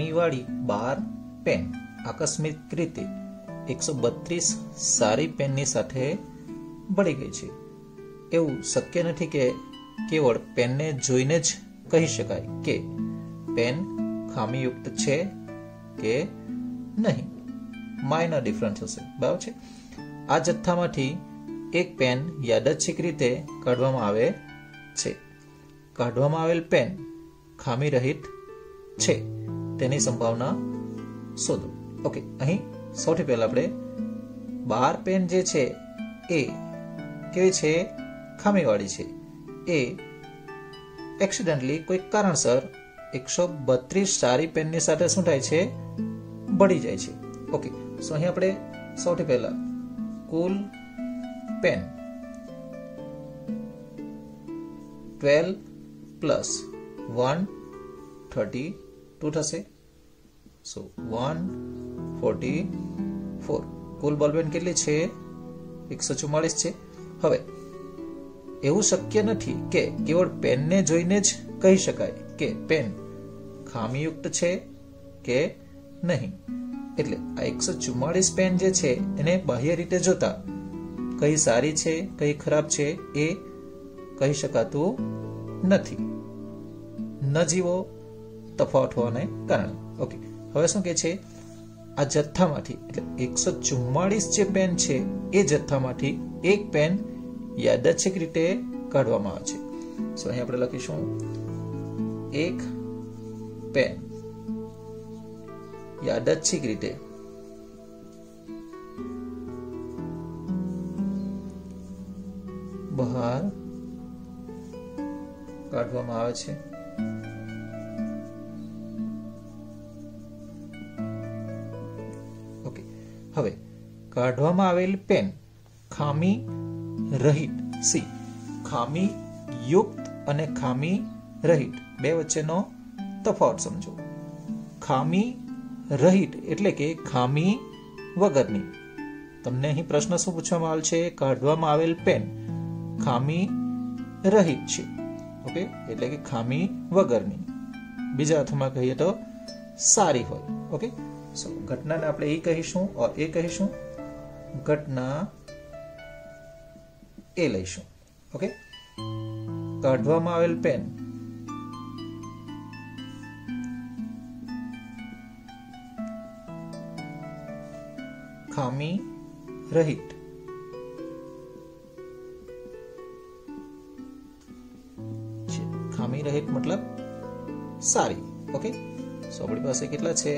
ખામીવાળી 12 pen આકસ્મિક રીતે 132 સારી પેનની સાથે ભળી ગઈ છે. એવું શક્ય નથી કે કેવળ પેનને જોઈને જ કહી શકાય કે પેન ખામીયુક્ત છે કે નહીં. માઇનર ડિફરન્સ હશે, બરાબર છે. આ જથ્થામાંથી એક પેન યાદચ્છિક રીતે કાઢવામાં આવે છે. કાઢવામાં આવેલ પેન ખામી રહિત છે તેની સંભાવના શોધો. ઓકે, અહીં સૌથી પહેલા આપણે 12 પેન જે છે એ કેવી છે? ખામીવાળી છે. એ એક્સિડન્ટલી કોઈ કારણસર 132 સારી પેનની સાથે શું થાય છે? ભળી જાય છે. ઓકે, સો અહીં આપણે સૌથી પહેલા કુલ પેન 12 પ્લસ 132 થશે. સો 144. કુલ બોલ પેન કેટલી છે? 144 છે. હવે એવું શક્ય નથી કે કેવળ પેનને જોઈને જ કહી શકાય કે પેન ખામીયુક્ત છે કે નહીં. એટલે આ 144 પેન જે છે એને બાહ્ય રીતે જોતા કઈ સારી છે કઈ ખરાબ છે એ કહી શકાતું નથી, નજીવો તફાવત હોવાને કારણે. ઓકે, હવે શું કે છે? આ જથ્થામાંથી એટલે 144 જે પેન છે એ જથ્થામાંથી એક પેન યાદચ્છિક રીતે કાઢવામાં આવે છે. સો અહીં આપણે લખીશું એક પેન યાદચ્છિક રીતે બહાર કાઢવામાં આવે છે. ઓકે, હવે કાઢવામાં આવેલ પેન ખામી રહિત સી ખામી યુક્ત અને ખામી રહિત બે વચ્ચેનો તફાવત સમજો. ખામી રહિત એટલે કે ખામી વગરની. તમને અહીં પ્રશ્ન શું પૂછવામાં આવેલ છે? કાઢવામાં આવેલ પેન ખામી રહિત છે. ઓકે, એટલે કે ખામી વગરની. બીજા અર્થમાં કહીએ તો સારી હોય. ઓકે, સો ઘટનાને આપણે એ કહીશું ઓર એ કહીશું. ઘટના એ લઈશું. ઓકે, કાઢવામાં આવેલ પેન ખામી રહિત છે. ખામી રહિત મતલબ સારી. ઓકે, સો આપણી પાસે કેટલા છે?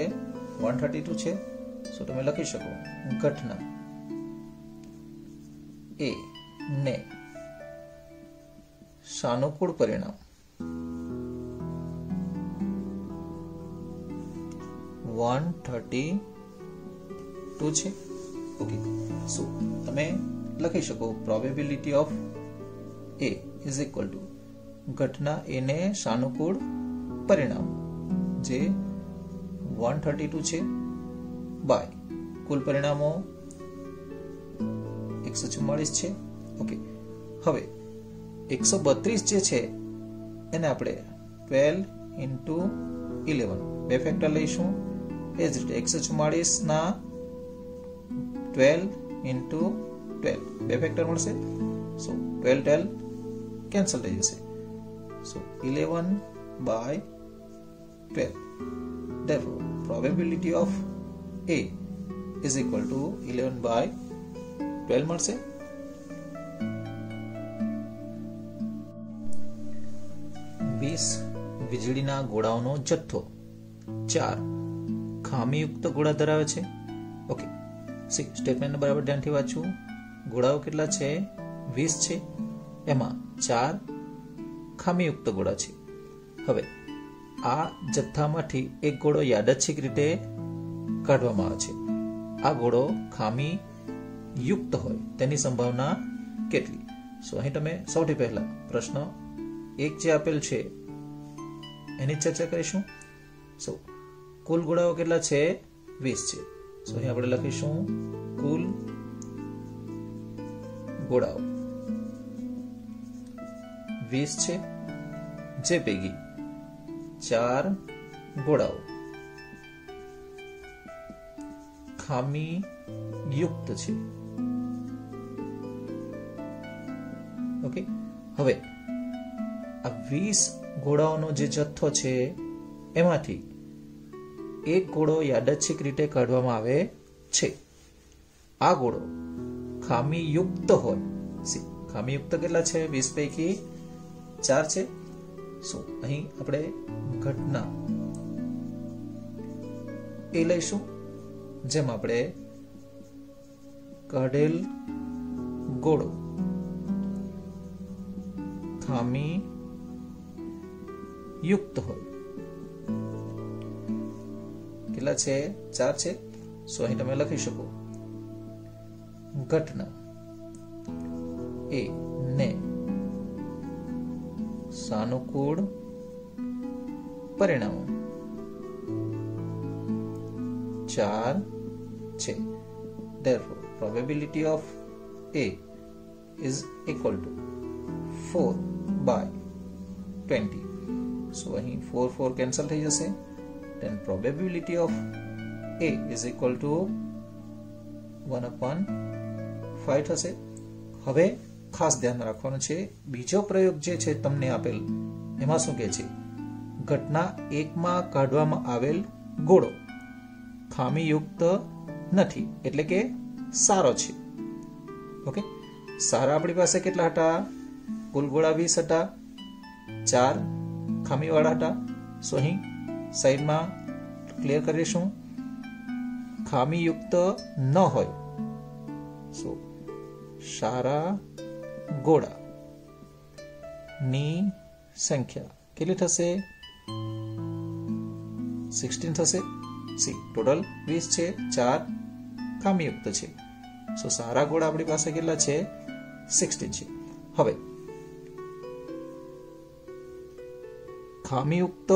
132 છે. સો તમે લખી શકો ઘટના એ ને સાનુકૂળ પરિણામ 132 છે. ઓકે, સો તમે લખી શકો probability of A is equal to ઘટના એ ને સાનુકૂળ પરિણામ જે 132 છે બાય કુલ પરિણામો 144 છે. ઓકે, હવે 132 જે છે એને આપણે 12 into 11 બે ફેક્ટર લઈશું. એ જ રીતે 144 ના 12 into 12 બે ફેક્ટર મળશે. સો 12 કેન્સલ થઈ જશે. સો 11 by 12. Therefore, probability of A is equal to 11 by 12 મળશે. વીજળીના ગોળાઓનો જથ્થો 4 ખામીયુક્ત ગોળા ધરાવે છે. ઓકે, સ્ટેટમેન્ટ બરાબર ધ્યાનથી વાંચવું. ગોળાઓ કેટલા છે? 20 છે. એમાં 4 ખામીયુક્ત ગોળા છે. હવે આ જથ્થામાંથી એક ગોળો યાદચ્છિક રીતે કાઢવામાં આવે છે. આ ગોળો ખામી યુક્ત હોય તેની સંભાવના કેટલી? સો અહીં તમે સૌથી પહેલા પ્રશ્ન એક જે આપેલ છે એની ચર્ચા કરીશું. સો કુલ ગોળાઓ કેટલા છે? 20 છે. સો અહીં આપણે લખીશું કુલ ગોળાઓ 20 છે જે પૈકી 4 ગોળાઓ ખામી યુક્ત છે. ઓકે, હવે આ 20 ઘોડાઓનો જે જથ્થો છે એમાંથી એક ઘોડો યાદચ્છિક રીતે કાઢવામાં આવે છે. આ ઘોડો ખામીયુક્ત હોય. ખામીયુક્ત કેટલા છે? 20 પૈકી 4 છે. અહીં આપણે ઘટના એ લઈશું જેમ આપણે કાઢેલ ઘોડો ખામી યુક્ત હોય. કેટલા છે? 4 છે. અહીં તમે લખી શકો ઘટના એ ને સાનુકૂળ પરિણામો 4 છે. Therefore, probability of A is equal to 4 by 20. અહીં 4 cancel થઈ જશે. Then probability of A is equal to 1/5 થશે. હવે ખાસ ધ્યાન રાખવાનું છે, બીજો પ્રયોગ જે છે તમને આપેલ એમાં શું કહે છે? ઘટના 1 માં કાઢવામાં આવેલ ઘોડો ખામીયુક્ત નથી, એટલે કે સારો છે. ઓકે, સારા આપણી પાસે કેટલા હતા? કુલ ઘોડા 20 હતા, 4 ખામીવાળા હતા. અહીં સાઈડમાં ક્લિયર કરીશું. ખામીયુક્ત ન હોય સારા ઘોડા ની સંખ્યા કેટલી થશે? 16 થશે. ટોટલ 20 છે, 4 ખામીયુક્ત છે. સારા ઘોડા આપણી પાસે કેટલા છે? 16 છે. હવે ખામીયુક્ત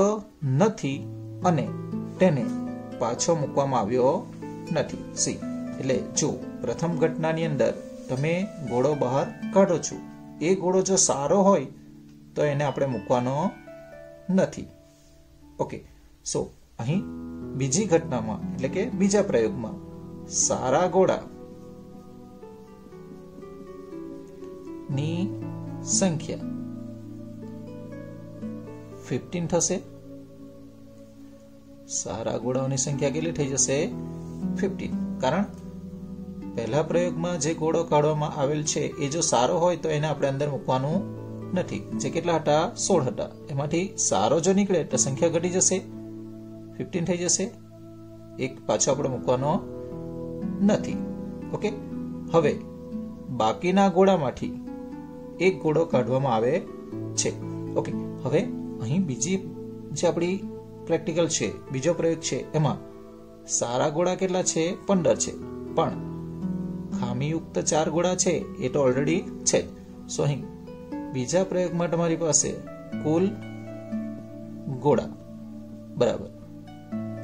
નથી અને તેને પાછો મૂકવામાં આવ્યો નથી. એટલે જો પ્રથમ ઘટનાની અંદર તમે ઘોડો બહાર કાઢો છો, એ ઘોડો જો સારો હોય તો એને આપણે મૂકવાનો નથી. ઓકે, અહીં બીજી ઘટનામાં એટલે કે બીજા પ્રયોગમાં સારા ઘોડા ની સંખ્યા 15 થશે. સારા ઘોડાઓની સંખ્યા કેટલી થઈ જશે? 15. કારણ પહેલા પ્રયોગમાં જે ઘોડો કાઢવામાં આવેલ છે એ જો સારો હોય તો એને આપણે અંદર મૂકવાનું નથી. જે કેટલા હતા? 16 હતા. એમાંથી સારો જો નીકળે તો સંખ્યા ઘટી જશે, 15 થઈ જશે. એક પાછો આપણે મૂકવાનો નથી. ઓકે, હવે બાકીના ઘોડામાંથી એક ઘોડો કાઢવામાં આવે છે. ઓકે, હવે અહીં બીજી જે આપણી પ્રેક્ટિકલ છે, બીજો પ્રયોગ છે, એમાં સારા ઘોડા કેટલા છે? 15 છે. પણ ખામીયુક્ત 4 ઘોડા છે એ તો ઓલરેડી છે. અહીં બીજા પ્રયોગમાં તમારી પાસે કુલ ઘોડા બરાબર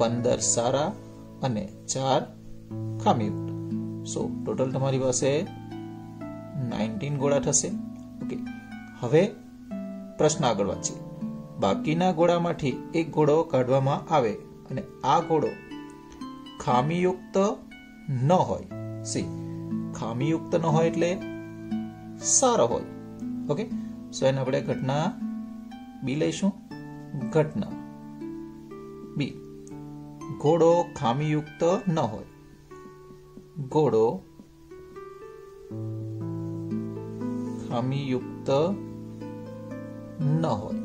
15 સારા અને 4 ખામીયુક્ત. ટોટલ તમારી પાસે 19 ઘોડા થશે. ઓકે, હવે પ્રશ્ન આગળ વધશે. બાકીના ઘોડામાંથી એક ઘોડો કાઢવામાં આવે અને આ ઘોડો ખામીયુક્ત ન હોય. ખામીયુક્ત ન હોય એટલે સારો હોય. ઓકે, એને આપણે ઘટના બી લઈશું. ઘટના બી, ઘોડો ખામીયુક્ત ન હોય. ઘોડો ખામીયુક્ત ન હોય.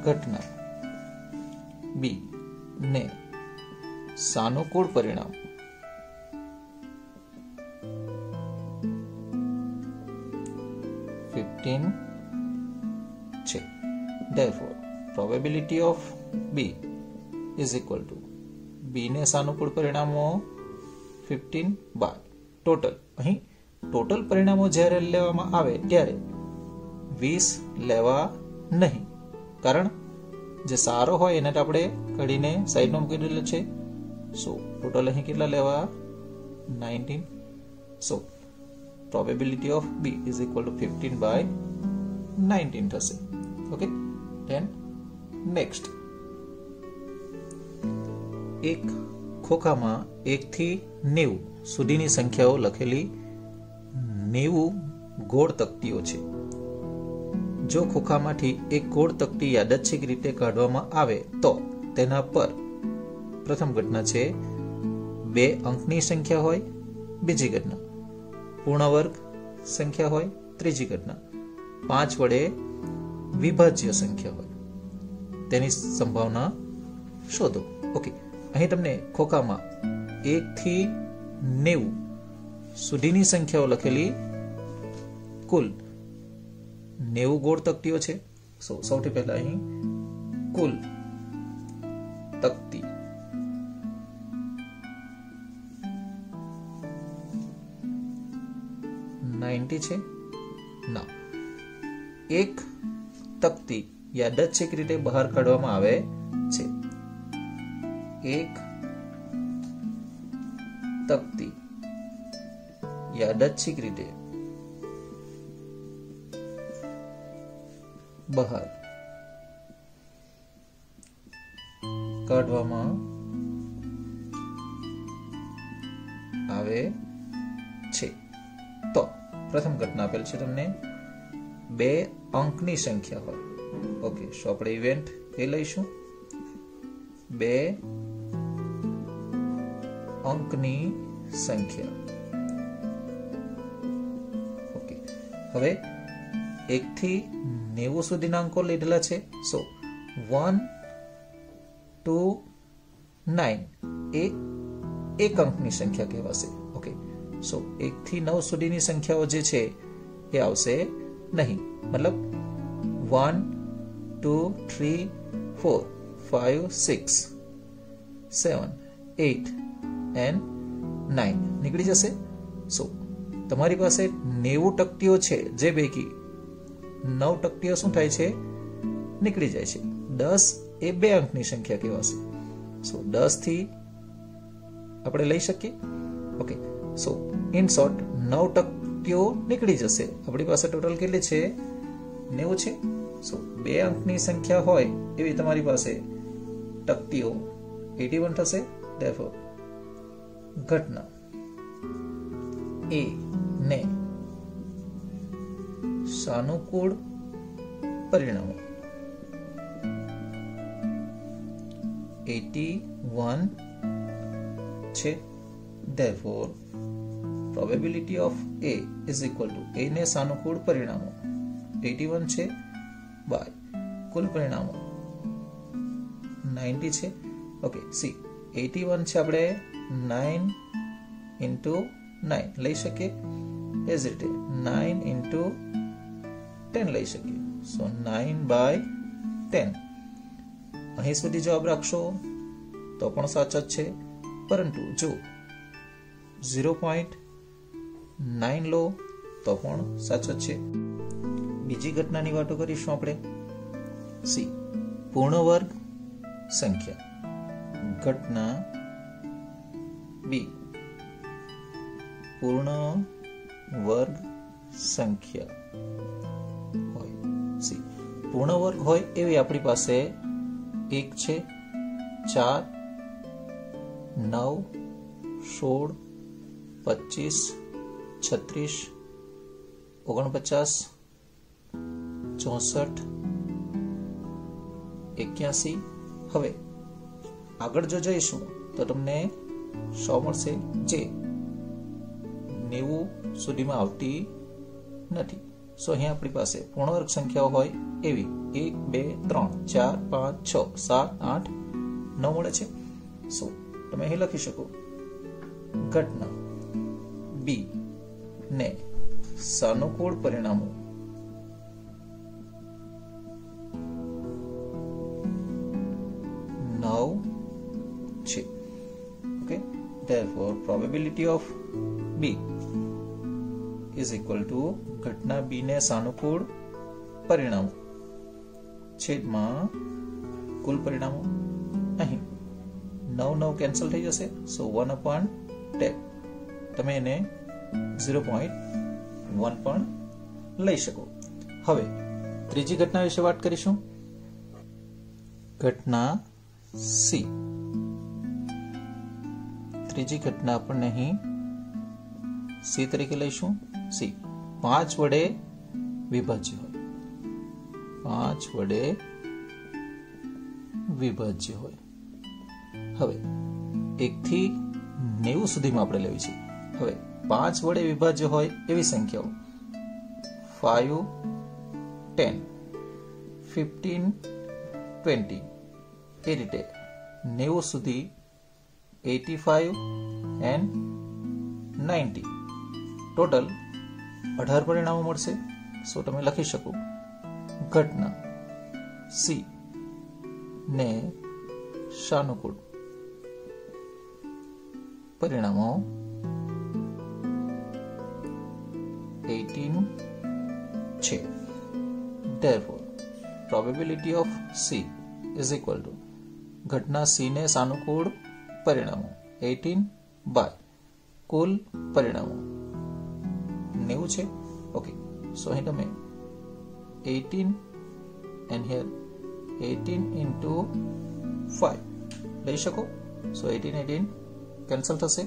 ઘટના બી ને સાનુકૂળ પરિણામ છે. Therefore, probability of B is equal to B ને સાનુકૂળ પરિણામો 15 બાય ટોટલ. અહીં ટોટલ પરિણામો જ્યારે લેવામાં આવે ત્યારે 20 લેવા નહીં, કારણ જે સારો હોય એને આપણે કાઢીને સાઈડમાં મૂકી દીધેલો છે. ટોટલ અહીં કેટલા લેવા? 19. probability of B is equal to 15 by 19 થશે. Okay, then next એક ખોખામાં 1 થી 90 સુધીની સંખ્યાઓ લખેલી 90 ગોળ તકતીઓ છે. જો ખોખામાંથી એક ગોળ તકતી યાદચ્છિક રીતે કાઢવામાં આવે તો તેના પર પ્રથમ ઘટના છે 2 અંકની સંખ્યા હોય, બીજી ઘટના પૂર્ણ વર્ગ સંખ્યા હોય, ત્રીજી ઘટના 5 વડે વિભાજ્ય સંખ્યા હોય. તેની સંભાવના શોધો. ઓકે, અહીં તમને ખોખામાં 1 થી 90 સુધીની સંખ્યાઓ લખેલી કુલ 90 ગોળ તકતીઓ છે. સૌથી પહેલા અહીં કુલ તકતી 90 છે. ના, એક તકતી યાદચ્છિક રીતે બહાર કાઢવામાં આવે છે. એક તકતી યાદચ્છિક રીતે બહાર કાઢવામાં આવે છે. તો પ્રથમ ઘટના આપેલ છે તમને 2 અંકની સંખ્યા હોય. ઓકે, સો આપણે ઇવેન્ટ એ લઈશું. 2 અંકની સંખ્યા. ઓકે, હવે 1 થી 90 સુધીના અંકો લીધેલા છે. 1 to 9 એ એક અંકની સંખ્યા કહેવાશે. ઓકે, 1 થી 9 સુધીની સંખ્યાઓ જે છે એ આવશે નહીં. મતલબ 1 2 3 4 5 6 7 8 and 9 નીકળી જશે. તમારી પાસે 90 તકતીઓ છે, જે પૈકી 9 તકતીઓ શું થાય છે? નીકળી જાય છે. 10 એ 2 અંકની સંખ્યા કહેવાશે. 10 થી આપણે લઈ શકીએ. ઓકે, ઇન શોર્ટ 9 તકતીઓ નીકળી જશે. આપણી પાસે ટોટલ કેટલી છે? 90 છે. 2 અંકની સંખ્યા હોય એવી તમારી પાસે તકતીઓ 81 થશે. Therefore, ઘટના એ ને સાનુકૂળ પરિણામો 81 છે. Therefore, probability of A is equal to A ને સાનુકૂળ પરિણામો 81 છે બાય કુલ પરિણામો 90 છે. ઓકે, સી 81 છે, આપણે 9 into 9 લઈ શકીએ. એ જ રીતે 9 into 10 લઈ શકીએ. 9 by 10. અહીં સુધી જવાબ રાખશો તો પણ સાચો જ છે, પરંતુ જો 0.9 લો તો પણ સાચો જ છે. બીજી ઘટનાની વાતો કરીશું આપણે. સી પૂર્ણ વર્ગ સંખ્યા. ઘટના બી પૂર્ણ વર્ગ સંખ્યા હોય. સી પૂર્ણ વર્ગ હોય એવી આપણી પાસે 1 છે, 4 9 16 25 36 49 64 81. હવે આગળ જો જઈશું તો તમને 100 મળશે, જે 90 સુધીમાં આવતી નથી. અહીં આપણી પાસે પૂર્ણ વર્ગ સંખ્યાઓ હોય એવી 1 2 3 4 5 6 7 8 9 મળે છે. તમે અહીં લખી શકો ઘટના બી ને સાનુકૂળ પરિણામો 9 છે. Okay, therefore probability of B is equal to ઘટના B ને સાનુકૂળ પરિણામો છેદમાં કુલ પરિણામો. અહીં 9 કેન્સલ થઈ જશે. 1/10. તમે એને 0.1 પણ લઈ શકો. હવે ત્રીજી ઘટના વિશે વાત કરીશું. ઘટના સી ત્રીજી ઘટના આપણને અહીં સી તરીકે લઈશું. સી 5 વડે વિભાજ્ય હોય. 5 વડે વિભાજ્ય હોય. હવે 1 થી 90 સુધીમાં આપણે લેવી છે. હવે 5 વડે વિભાજ્ય હોય એવી સંખ્યાઓ 5, 10, 15, 20 એ રીતે 90 સુધી 85 and 90 ટોટલ 18 પરિણામો મળશે. સો તમે લખી શકો ઘટના સી ને સાનુકૂળ પરિણામો 18 છે. Therefore, probability of C is equal to ઘટના C ને સાનુકૂળ પરિણામો 18 બાય કુલ પરિણામો 90 છે. ઓકે, સો અહીં તમે 18 and here 18 into 5 લઈ શકો. સો 18 કેન્સલ થશે.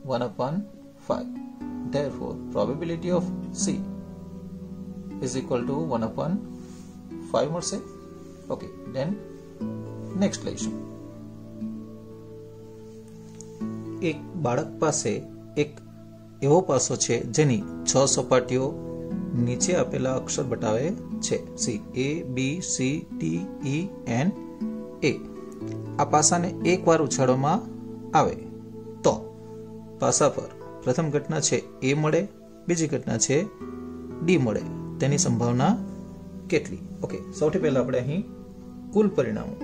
1/5. Therefore, probability of C is equal to 1/5 મળશે. ઓકે, then next લઈશું. એક બાળક પાસે એક એવો પાસો છે જેની 6 સપાટીઓ નીચે આપેલા અક્ષર બતાવે છે. C A, B, C, D, E, N, A. આ પાસાને એકવાર ઉછાળવામાં આવે તો પાસા પર પ્રથમ ઘટના છે A મળે, બીજી ઘટના છે D મળે. તેની સંભાવના કેટલી? ઓકે, સૌથી પહેલા આપણે અહીં કુલ પરિણામો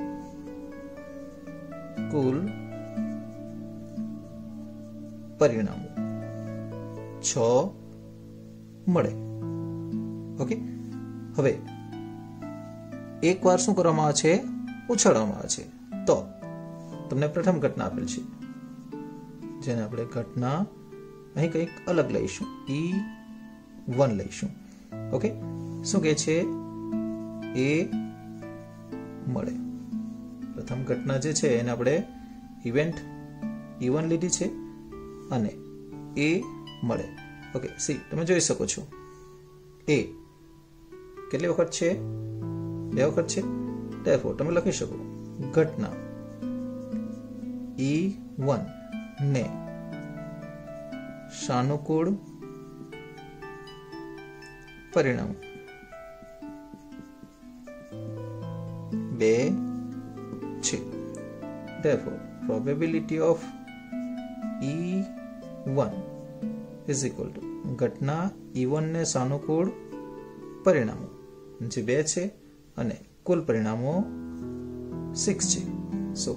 પરિણામો 6 મળે. ઓકે, હવે એકવાર શું કરવામાં આવે છે? ઉછાળવામાં આવે છે. તો તમને પ્રથમ ઘટના આપેલ છે જેને આપણે ઘટના અહીં કંઈક અલગ લઈશું, E1 લઈશું. ઓકે, શું કહે છે? A મળે. પ્રથમ ઘટના જે છે એને આપણે ઇવેન્ટ E1 લીધી છે અને A મળે. ઓકે, સી તમે જોઈ શકો છો A કેટલી વખત છે? 2 વખત છે. therefore તમે લખી શકો ઘટના E1 ને સાનુકૂળ પરિણામ 2 છે. therefore probability of E1 is equal to ઘટના E1 ને સાનુકૂળ પરિણામો જે 2 છે અને કુલ પરિણામો 6 છે. સો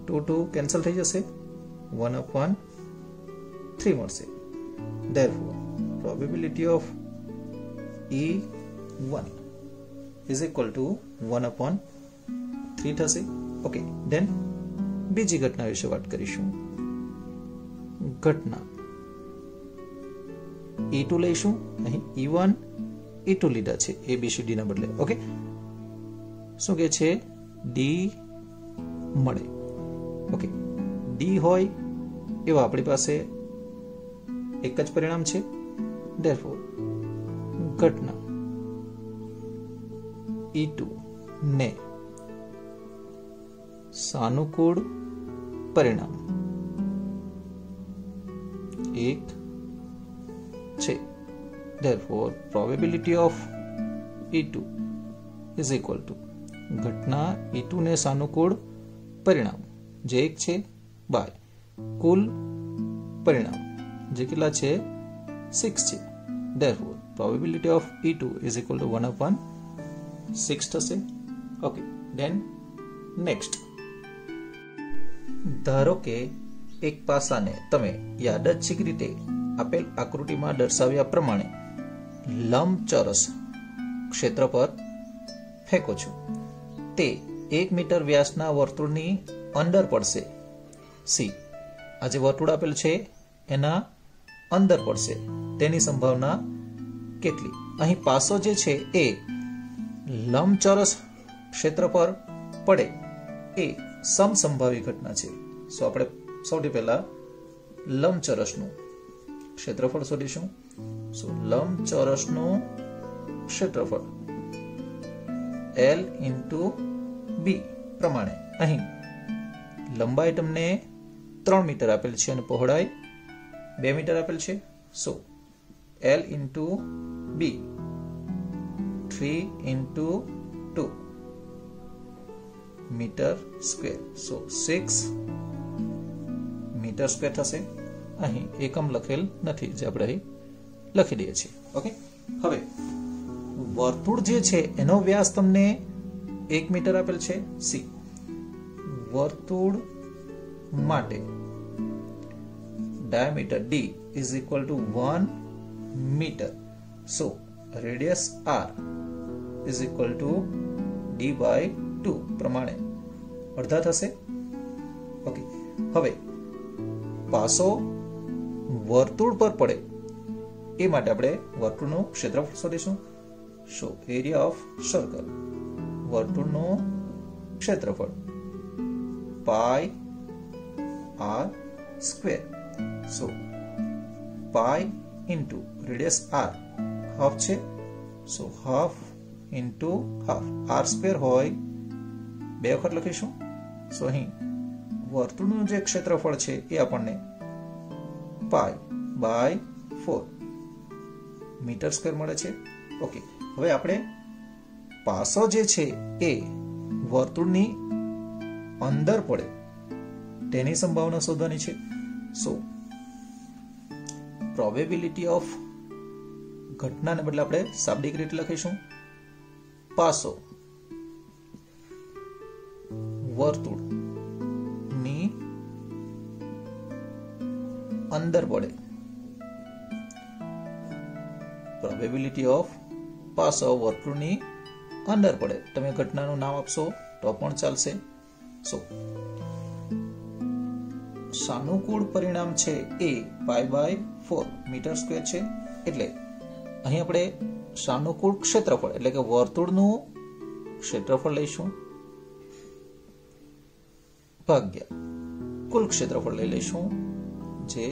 2 કેન્સલ થઈ જશે. 1/3 મળશે. therefore probability of E1 is equal to 1/3 થશે. ઓકે, then બીજી ઘટના વિશે વાત કરીશું. ઘટના E2 લઈશું. અહીં E1 E2 લીધા છે ABCD ના બદલે. ઓકે, શું કે છે? D મળે. ઓકે, D હોય એવા આપણી પાસે એક જ પરિણામ છે. therefore ઘટના E2 ને સાનુકૂળ પરિણામ 1 છે. therefore probability of E2 is equal to ઘટના E2 ને સાનુકૂળ પરિણામ જે 1 છે બાય કુલ પરિણામ જે કેટલા છે? 6 છે. therefore probability of E2 is equal to 1/6 થશે. Okay, then next. ધારો કે એક પાસાને તમે યાદચ્છિક રીતે આપેલ આકૃતિમાં દર્શાવ્યા પ્રમાણે લંબચોરસ ક્ષેત્ર પર ફેંકો છો. તે 1 મીટર વ્યાસના વર્તુળની અંદર પડશે. સી આ જે વર્તુળ આપેલ છે એના અંદર પડશે. તેની સંભાવના કેટલી? અહીં પાસો જે છે એ લંબચોરસ ક્ષેત્ર પર પડે એ સમસંભાવી ઘટના છે. સો આપણે સૌથી પહેલા લંબચોરસનું ક્ષેત્રફળ શોધીશું. સો લંબચોરસનું ક્ષેત્રફળ L × B પ્રમાણે અહીં લંબાઈ તમને 3 મીટર આપેલ છે અને પહોળાઈ 2 મીટર આપેલ છે. સો L × B 3 × 2 મીટર સ્ક્વેર. સો 6 મીટર સ્ક્વેર થશે. અહીં એકમ લખેલ નથી, જે આપણે અહીં લખી દઈએ છીએ. ઓકે, હવે વર્તુળ જે છે એનો વ્યાસ તમને 1 મીટર આપેલ છે. સી વર્તુળ માટે ડાયામીટર D = 1 મીટર. સો રેડિયસ R = D/2 પ્રમાણે અડધા થશે. ઓકે, હવે પાસો વર્તુળ પર પડે એ માટે આપણે વર્તુળનું ક્ષેત્રફળ શોધીશું. સો એરિયા ઓફ સર્કલ, વર્તુળનું ક્ષેત્રફળ πr². So pi into radius r half છે. So half into half, r² હોય 2 વખત લખીશું. સો અહીં વર્તુળનું જે ક્ષેત્રફળ છે એ આપણને π/4 મીટર સ્ક્વેર મળે છે. ઓકે, હવે આપણે પાસો જે છે એ વર્તુળની અંદર પડે તેની સંભાવના શોધવાની છે. સો પ્રોબેબિલિટી ઓફ ઘટનાને બદલે આપણે શાબ્દિક રીતે લખીશું. પાસો વર્તુળની અંદર પડે. પ્રોબેબિલિટી ઓફ પાસો વર્તુળની અંદર પડે. તમે ઘટનાનું નામ આપશો તો પણ ચાલશે. સો સાનુકૂળ પરિણામ છે એ π/4 મીટર સ્ક્વેર છે. એટલે અહીં આપણે સાનુકૂળ ક્ષેત્રફળ એટલે કે વર્તુળનું ક્ષેત્રફળ લઈશું ભાગ્યા કુલ ક્ષેત્રફળ લઈ લઈશું જે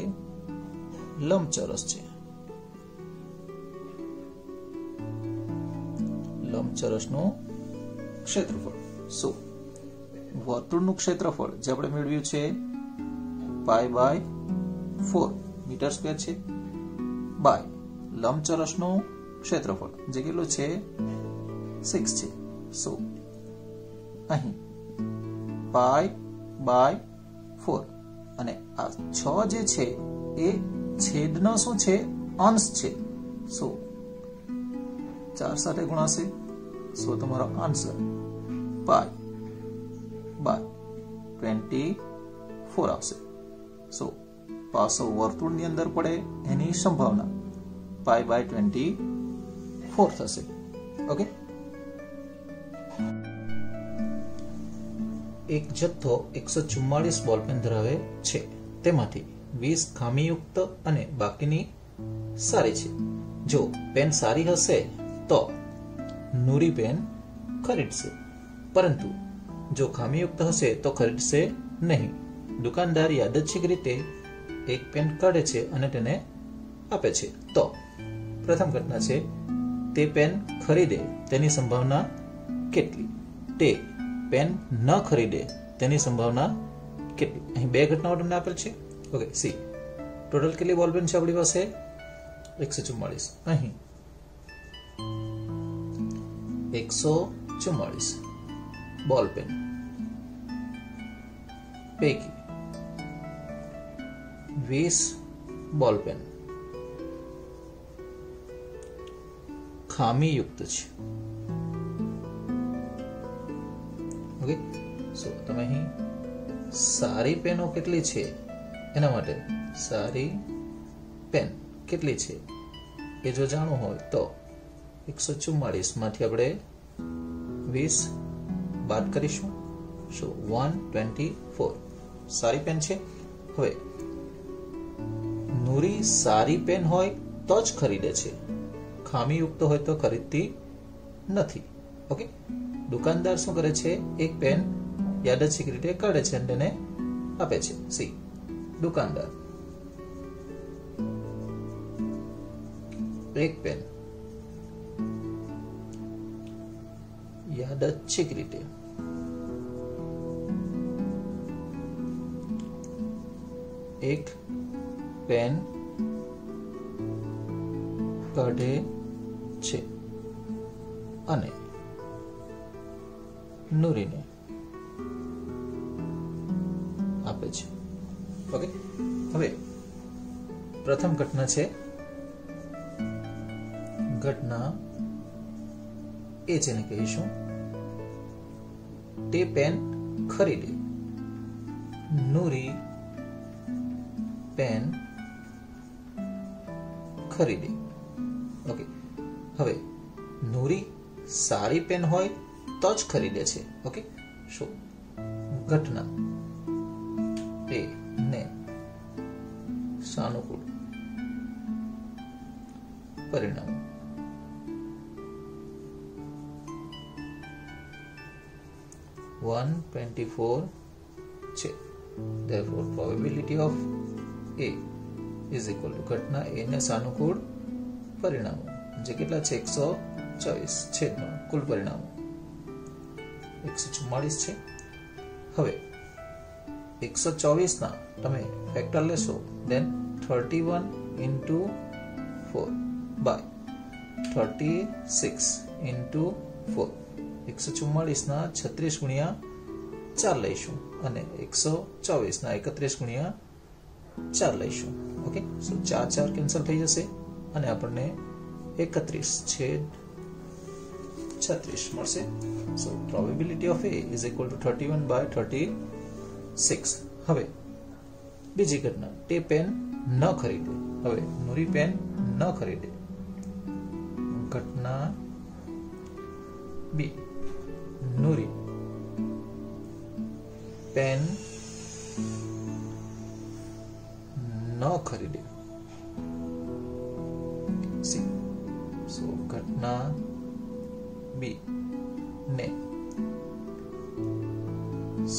લંબચોરસ છે. લંબચોરસનું ક્ષેત્રફળ. સો વર્તુળનું ક્ષેત્રફળ જે આપણે મેળવ્યું છે π/4 મીટર સ્ક્વેર છે, બાય લંબચોરસનું ક્ષેત્રફળ જે કેટલું છે 6 છે. સો અહીં π/4 અને આ 6 જે છે એ છેદનો શું છે, અંશ છે. સો 4 સાથે ગુણાશે. સો તમારો આન્સર π/24 આવશે. સો પાસો વર્તુળની અંદર પડે એની સંભાવના π/24 થશે. ઓકે, એક જથ્થો 144 બોલપેન ધરાવે છે. તેમાંથી 20 ખામીયુક્ત અને બાકીની સારી છે. જો પેન સારી હશે તો નૂરી પેન ખરીદશે, પરંતુ જો ખામીયુક્ત હશે તો ખરીદશે નહીં. દુકાનદાર યાદચ્છિક રીતે એક પેન કાઢે છે અને તેને આપે છે. તો પ્રથમ ઘટના છે તે પેન ખરીદે તેની સંભાવના કેટલી? તે પેન ન ખરીદે તેની સંભાવના કેટલી? અહીં 2 ઘટનાઓ તમને આપેલ છે. ઓકે, સી ટોટલ કેટલી બોલપેન છે આપણી પાસે? 144. અહીં 144 બોલપેન પૈકી 20 બોલપેન ખામીયુક્ત છે. ઓકે, સો તમે અહીં સારી પેનો કેટલી છે એના માટે સારી પેન કેટલી છે એ જો જાણવું હોય તો 144 માંથી આપણે 20 બાદ કરીશું. સો 124 સારી પેન છે. હવે નૂરી સારી પેન હોય તો જ ખરીદે છે, ખામીયુક્ત હોય તો ખરીદતી નથી. ઓકે, દુકાનદાર શું કરે છે? એક પેન યાદચ્છિક રીતે કાઢે છે અને તેને આપે છે. સી દુકાનદાર. એક પેન યાદચ્છિક રીતે એક પેન કાઢે છે અને નુરીને આપે છે. ઓકે, હવે પ્રથમ ઘટના છે ઘટના એ જેને કહીશું તે પેન ખરીદે. નુરી પેન ખરીદે. ઓકે, હવે નુરી સારી પેન હોય તો જ ખરીદે છે. ઓકે, સો ઘટના એ ને સાનુકૂળ પરિણામ. $124 છે. Therefore, probability of A is equal to ઘટના A ને સાનુકૂળ પરિણામો જે કેટલા છે 124 છેદમાં કુલ પરિણામો 144 છે. હવે 124 ના તમે ફેક્ટર લેશો then 31 into 4 by 36 into 4. 144 ના 36 ગુણ્યા 4 લઈશું અને 124 ના 31 ગુણ્યા 4 લઈશું. ઓકે, સો 4 કેન્સલ થઈ જશે અને આપણને 31 છેદ 36 મળશે. So probability of A is equal to 31 by 36. હવે બીજી ઘટના તે પેન ન ખરીદે. હવે નુરી પેન ન ખરીદે. ઘટના બી નુરી પેન ન ખરીદે. સી સો ઘટના બી ને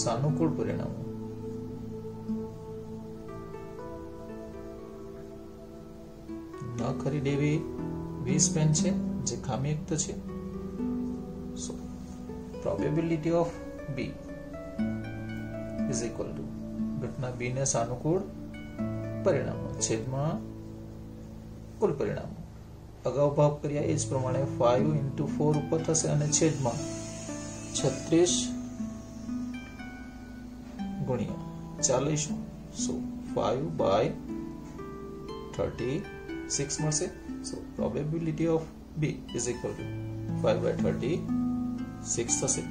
સાનુકૂળ પરિણામો ન ખરીદેવી 20 પેન છે જે ખામીયુક્ત છે. So probability of b is equal to ઘટના બી ને સાનુકૂળ પરિણામો છેદમાં કુલ પરિણામો. અગાઉ ભાગ કર્યા એ જ પ્રમાણે 5 into 4 ઉપર થશે અને છેદમાં 36 ગુણ્યા 4 લઈશું. સો 5 by 36 મળશે. So probability of b is equal to 5 by 36 થશે.